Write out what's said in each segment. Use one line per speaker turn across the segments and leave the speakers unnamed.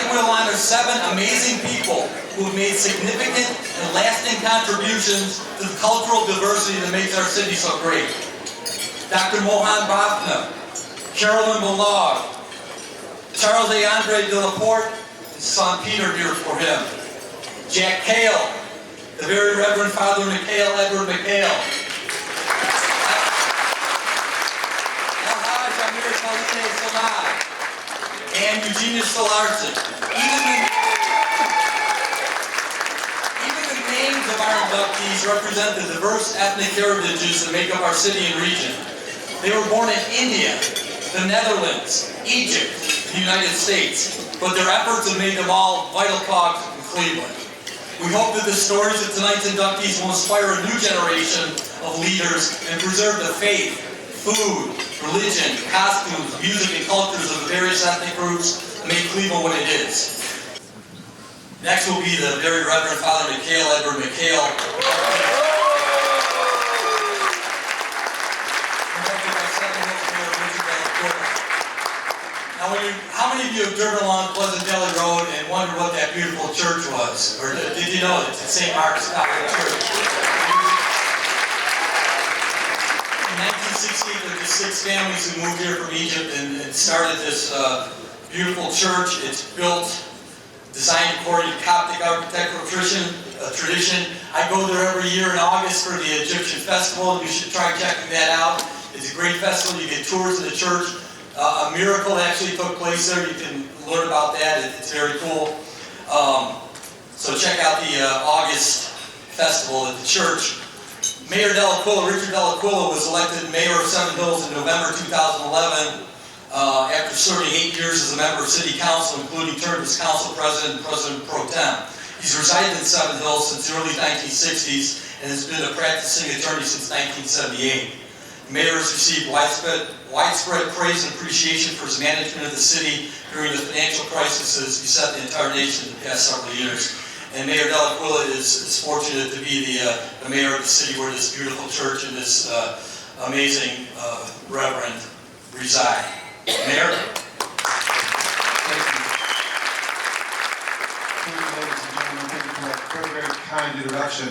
Tonight we'll honor 7 amazing people who have made significant and lasting contributions to the cultural diversity that makes our city so great. Dr. Mohan Bhavna, Carolyn Balog, Charles A. Andre de la Porte, his son Peter here for him. Jack Kale, the very Reverend Father Mikhail Mikhail. And Eugenia Stolarson. Even the names of our inductees represent the diverse ethnic heritages that make up our city and region. They were born in India, the Netherlands, Egypt, the United States, but their efforts have made them all vital cogs in Cleveland. We hope that the stories of tonight's inductees will inspire a new generation of leaders and preserve the faith, food, religion, costumes, music, and cultures of the various ethnic groups that make Cleveland what it is. Next will be the very Reverend Father Mikhail Mikhail. Now, how many of you have driven along Pleasant Valley Road and wondered what that beautiful church was? Or did you know it's St. Mark's Coptic Church? In 1968, there were just 6 families who moved here from Egypt and started this beautiful church. It's built, designed according to Coptic architectural tradition. I go there every year in August for the Egyptian festival. You should try checking that out. It's a great festival. You get tours of the church. A miracle actually took place there. You can learn about that. It's very cool. So check out the August festival at the church. Mayor Richard Delaquila was elected mayor of Seven Hills in November 2011 after serving 8 years as a member of City Council, including term as Council President and President Pro Tem. He's resided in Seven Hills since the early 1960s and has been a practicing attorney since 1978. The mayor has received widespread praise and appreciation for his management of the city during the financial crisis that has beset the entire nation in the past several years. And Mayor Delaquila is fortunate to be the mayor of the city where this beautiful church and this amazing reverend reside. Mayor?
Thank you. Ladies and gentlemen, thank you for that very, very kind introduction.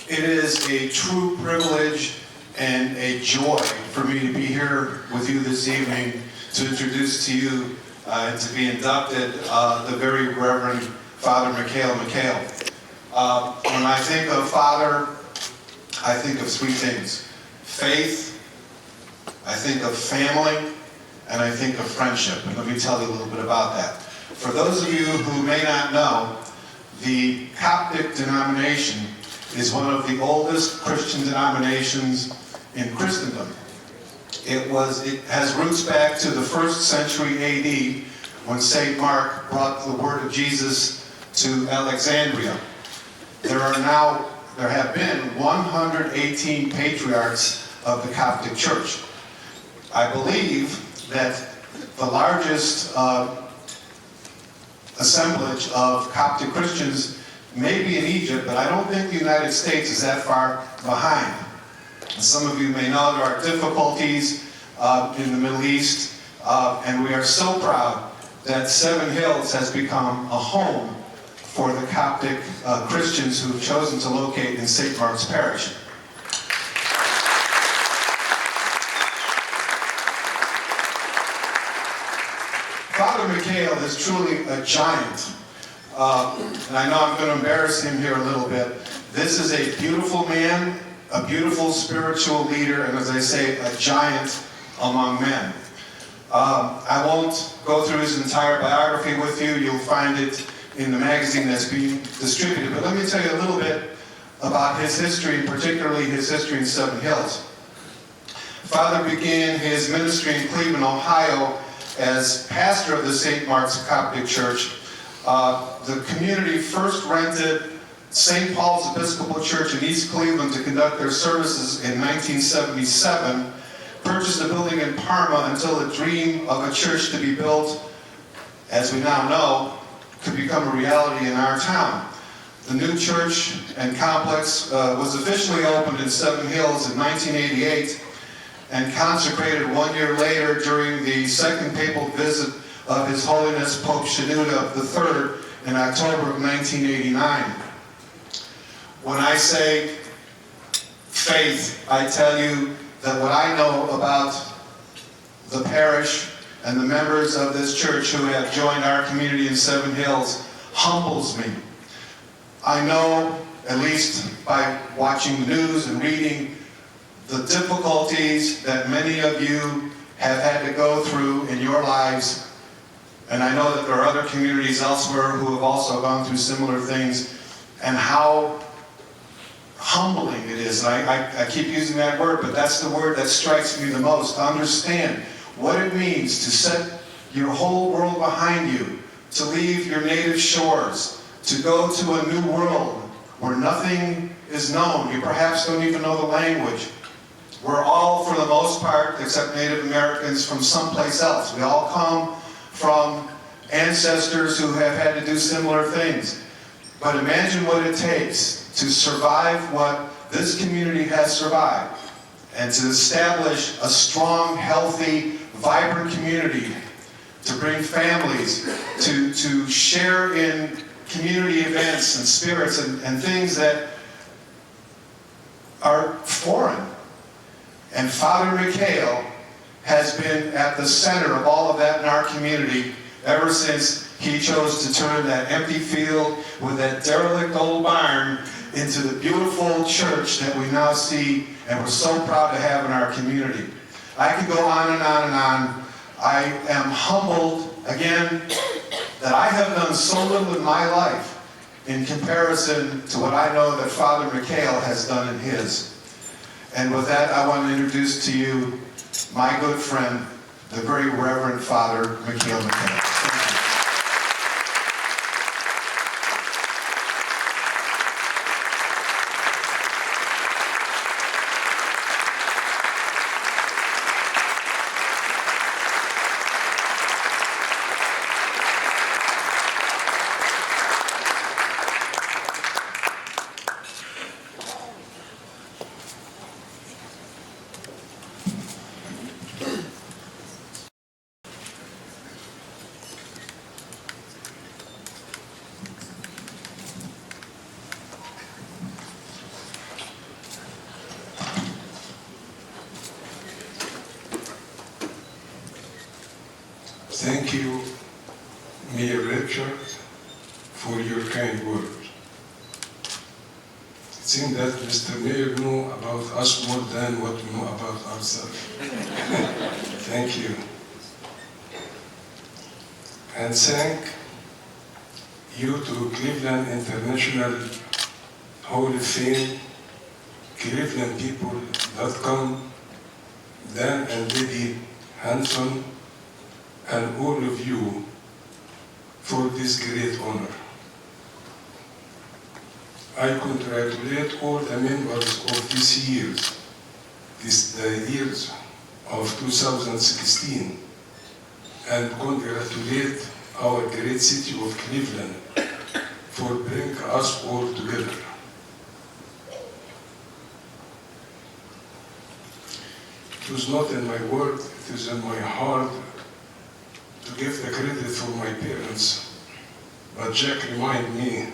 It is a true privilege and a joy for me to be here with you this evening to introduce to you and to be inducted the very Reverend Father Mikhail Mikhail. When I think of Father, I think of 3 things. Faith, I think of family, and I think of friendship. And let me tell you a little bit about that. For those of you who may not know, the Coptic denomination is one of the oldest Christian denominations in Christendom. It has roots back to the 1st century AD when St. Mark brought the word of Jesus to Alexandria. There have been 118 patriarchs of the Coptic Church. I believe that the largest assemblage of Coptic Christians may be in Egypt, but I don't think the United States is that far behind. Some of you may know there are difficulties in the Middle East, and we are so proud that Seven Hills has become a home for the Coptic Christians who have chosen to locate in St. Mark's Parish. Father Mikhail is truly a giant, and I know I'm going to embarrass him here a little bit. This is a beautiful man, a beautiful spiritual leader, and as I say, a giant among men. I won't go through his entire biography with you. You'll find it in the magazine that's being distributed. But let me tell you a little bit about his history, particularly his history in Seven Hills. Father began his ministry in Cleveland, Ohio, as pastor of the St. Mark's Coptic Church. The community first rented St. Paul's Episcopal Church in East Cleveland to conduct their services in 1977, purchased a building in Parma until the dream of a church to be built, as we now know, could become a reality in our town. The new church and complex was officially opened in Seven Hills in 1988 and consecrated 1 year later during the second papal visit of His Holiness Pope Shenouda III in October of 1989. When I say faith, I tell you that what I know about the parish and the members of this church who have joined our community in Seven Hills humbles me. I know, at least by watching the news and reading, the difficulties that many of you have had to go through in your lives. And I know that there are other communities elsewhere who have also gone through similar things, and how humbling it is. I keep using that word, but that's the word that strikes me the most. To understand what it means to set your whole world behind you, to leave your native shores, to go to a new world where nothing is known. You perhaps don't even know the language. We're all, for the most part, except Native Americans, from someplace else. We all come from ancestors who have had to do similar things. But imagine what it takes to survive what this community has survived, and to establish a strong, healthy, vibrant community, to bring families, to share in community events and spirits and things that are foreign. And Father Mikhail has been at the center of all of that in our community ever since he chose to turn that empty field with that derelict old barn into the beautiful church that we now see and we're so proud to have in our community. I could go on and on and on. I am humbled, again, that I have done so little in my life in comparison to what I know that Father Mikhail has done in his. And with that, I want to introduce to you my good friend, the very Reverend Father Mikhail Mikhail.
Thank you, Mayor Richard, for your kind words. It seems that Mr. Mayor knew about us more than what we know about ourselves. Thank you. And thank you to Cleveland International Hall of Fame, Cleveland people.com, Dan and Debbie Hanson, and all of you for this great honor. I congratulate all the members of the years of 2016, and congratulate our great city of Cleveland for bringing us all together. It was not in my word, it is in my heart to give the credit for my parents, but Jack reminded me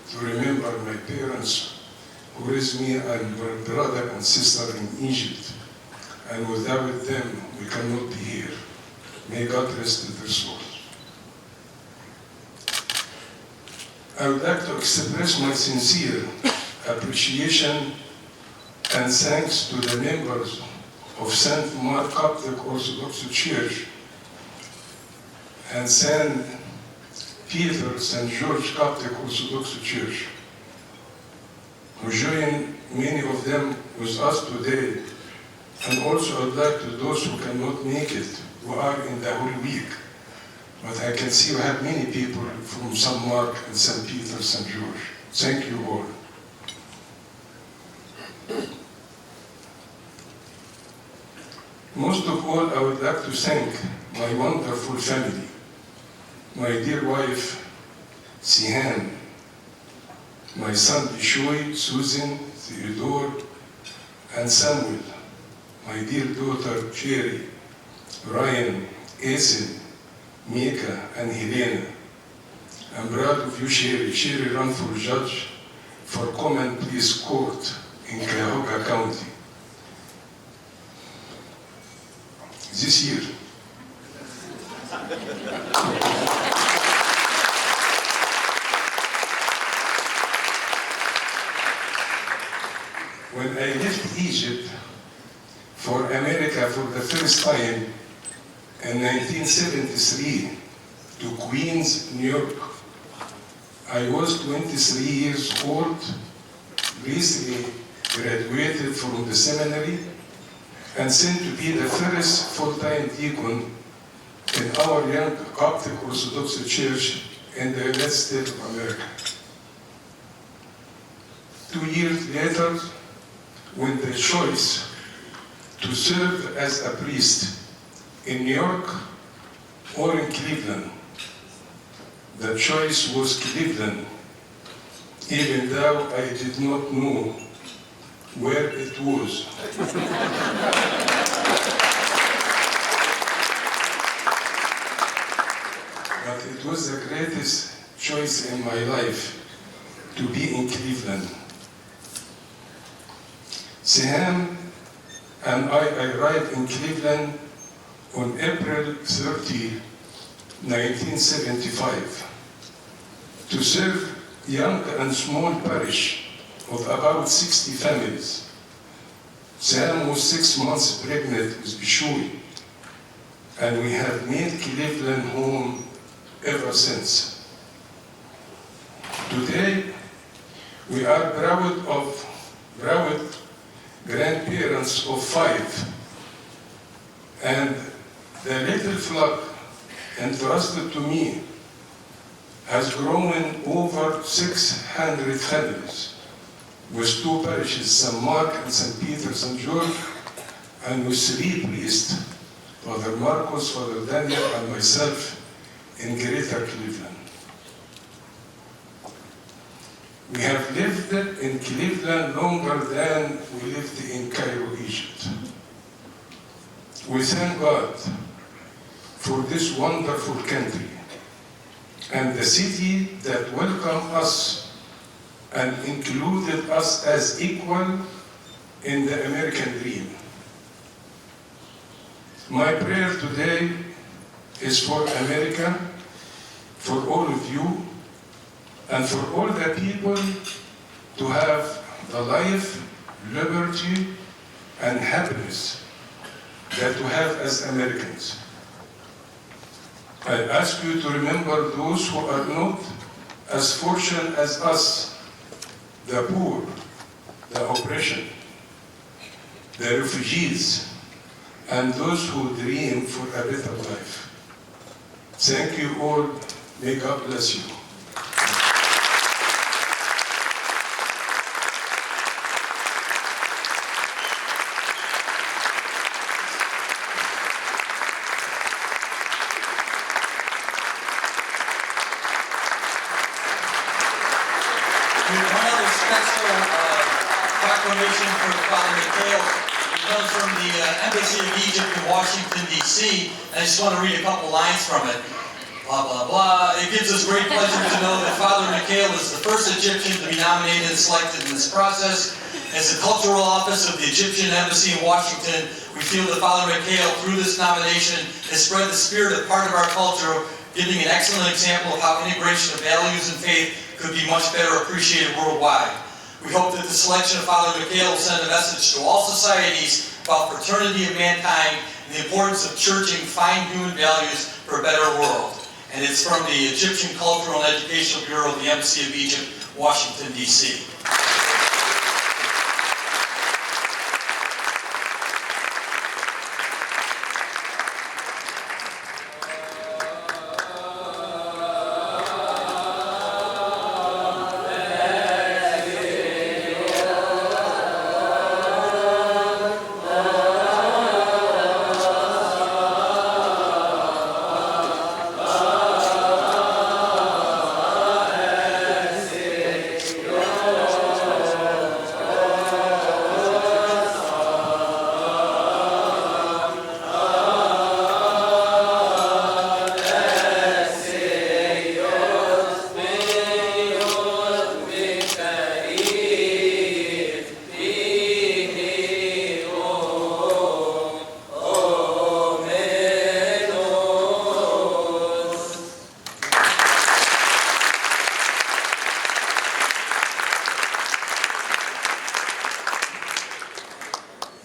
to remember my parents who raised me and my brother and sister in Egypt, and without them we cannot be here. May God rest their souls. I would like to express my sincere appreciation and thanks to the members of St. Mark Coptic Orthodox Church and St. Peter, St. George Coptic Orthodox Church, who join many of them with us today, and also I'd like to those who cannot make it, who are in the Holy Week. But I can see we have many people from St. Mark and St. Peter, St. George. Thank you all. Most of all, I would like to thank my wonderful family, my dear wife, Sihan, my son Bishoy, Susan, Theodore, and Samuel, my dear daughter Cherry, Ryan, Asen, Mika, and Helena. I'm proud of you, Sherry. Sherry ran for judge for Common Pleas Court in Cuyahoga County this year. When I left Egypt for America for the first time in 1973 to Queens, New York, I was 23 years old, recently graduated from the seminary, and sent to be the first full-time deacon in our young Coptic Orthodox Church in the United States of America. 2 years later, when the choice to serve as a priest in New York or in Cleveland, the choice was Cleveland, even though I did not know where it was. But it was the greatest choice in my life to be in Cleveland. Seham and I arrived in Cleveland on April 30, 1975, to serve young and small parish of about 60 families. Sam was 6 months pregnant with Bishui, and we have made Cleveland home ever since. Today, we are proud grandparents of 5, and the little flock entrusted to me has grown over 600 families, with 2 parishes, St. Mark and St. Peter, St. George, and with 3 priests, Father Marcos, Father Daniel, and myself in Greater Cleveland. We have lived in Cleveland longer than we lived in Cairo, Egypt. We thank God for this wonderful country and the city that welcomed us and included us as equal in the American dream. My prayer today is for America, for all of you, and for all the people to have the life, liberty, and happiness that we have as Americans. I ask you to remember those who are not as fortunate as us, the poor, the oppression, the refugees, and those who dream for a better life. Thank you all. May God bless you.
One other special proclamation for Father Mikhail. It comes from the Embassy of Egypt in Washington, D.C. I just want to read a couple lines from it. Blah, blah, blah. It gives us great pleasure to know that Father Mikhail is the first Egyptian to be nominated and selected in this process. As the Cultural Office of the Egyptian Embassy in Washington, we feel that Father Mikhail, through this nomination, has spread the spirit of part of our culture, giving an excellent example of how integration of values and faith could be much better appreciated worldwide. We hope that the selection of Father Mikhail will send a message to all societies about fraternity of mankind and the importance of churching fine human values for a better world. And it's from the Egyptian Cultural and Educational Bureau of the Embassy of Egypt, Washington, D.C.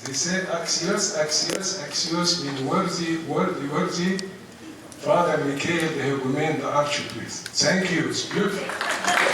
They say axios, axios, axios mean worthy, worthy, worthy. Father Mikhail, the Hegumen, the Archpriest. Thank you, it's beautiful.